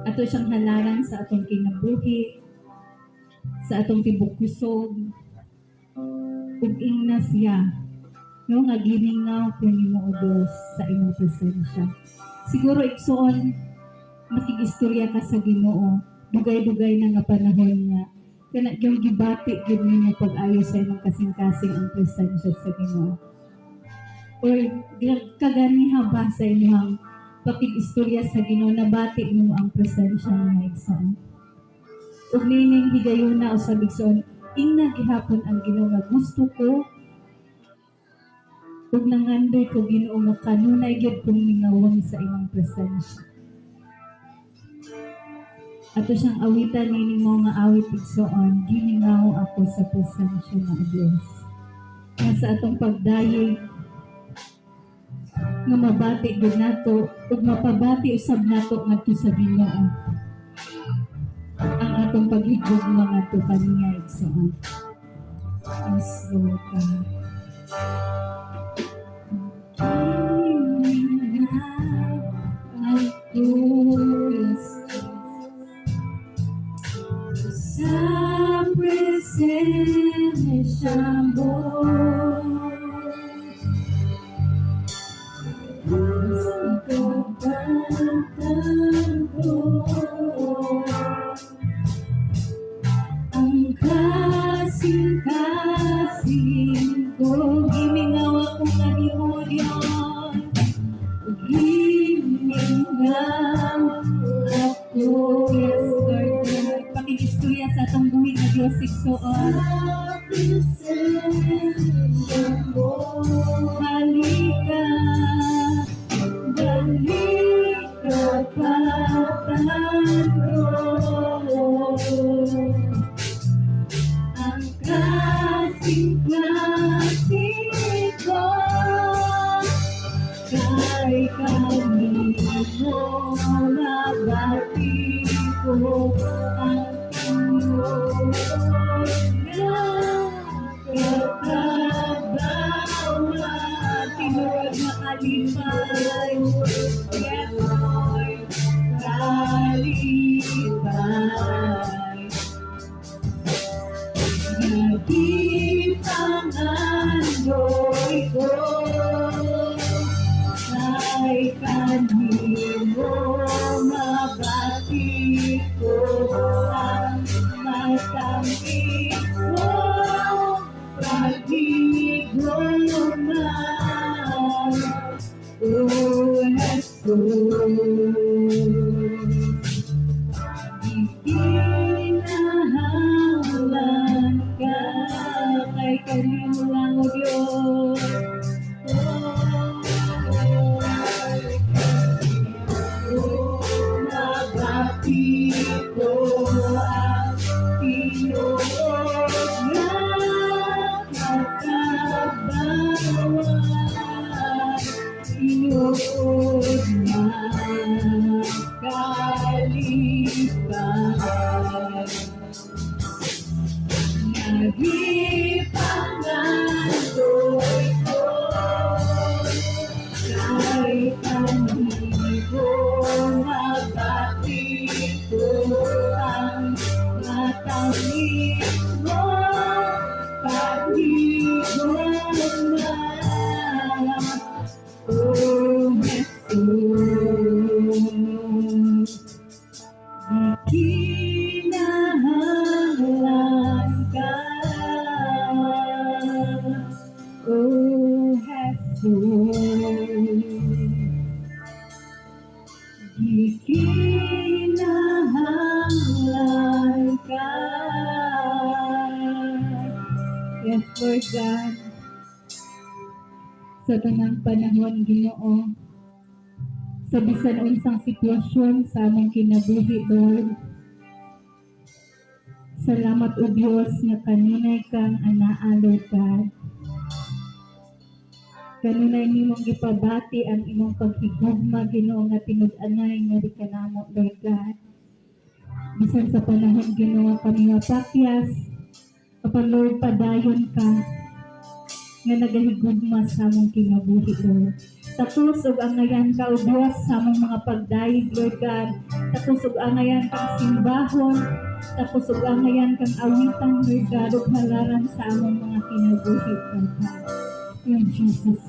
Ato siyang halaran sa atong kinabuhi, sa atong tibok kusog, ug ingna siya, no, nga giningaw ko nimo o Dios sa imong presensya. Siguro igsoon, makigistorya ka sa Ginoo, dugay-dugay na nga panahon nga, kana yung gibati gyud nimo pag-ayo sa imong kasing-kasing ang presensya sa Ginoo. Or kaganiha ba sa imong pakig-istorya sa Ginoo, nabati mo ang presensya niya igsoon. Ug nining higayuna o sabigsoon, ingna gihapon ang Ginoo nga gusto ko ug nangandoy ko Ginoo nga kanunay gyud kong mingawon sa imong presensya. Ato siyang awitan nining mo nga awit igsoon, giningaw ako sa presensya ng Dios. Nga sa atong pagdayeg nga mabati gyud nato ug mapabati usab nato ngadto sa Ginoo. Ang atong paghigugma ngadto kaniya igsoon. Yes, Lord God. Sa presensya mo, sa kapatid ko, ang kasing-kasing ko, gimingaw ako nga ni mo Diyos, gimingaw ako. Yes, Lord. Pakikistorya sa atong buhay na Diyos igsoon. Sa presensya mo, halika, halika pataro. Ang kasing-kasing ko, kay kanino nabati ko ang iyong nagkatabawa, tinurag na alipay, yes Lord, kalipay. Nagipangandoy ko, kay kanino mabati ko ang matamis mo pag-igulungan, O Jesus. Ikinahanglan ka, kay kanino lang o Diyos. Nabati ko ang tinuod na katabawan, tinuod na kalipay. Nagipangandoy ko, kay kanino mabati ko ang matamis mo pag-igulungan, O Jesus. Ikinahanglan ka, O Jesus. Ikinahanglan ka. Yes, Lord God. Sa tanang panahon, Ginoo, sa bisan unsang sitwasyon sa among kinabuhi, Lord, salamat o Diyos nga kanunay kang anaa, Lord God. Kanunay nimong gipabati ang imong paghigugma, Ginoo, nga tinud-anay nga di kanamo, Lord God. Bisan sa panahon, Ginoo, kami mapakyas, kapag Lord, padayon ka, nga nagahigugma sa among kinabuhi, Lord. Tapos, ug ang ngayan ka, O Diyos, sa among mga pagdayeg, Lord God, tapos ug angayan kang simbahon, tapos ug angayan kang awitang regalo halaran sa among mga kinabuhi, Papa. In Jesus'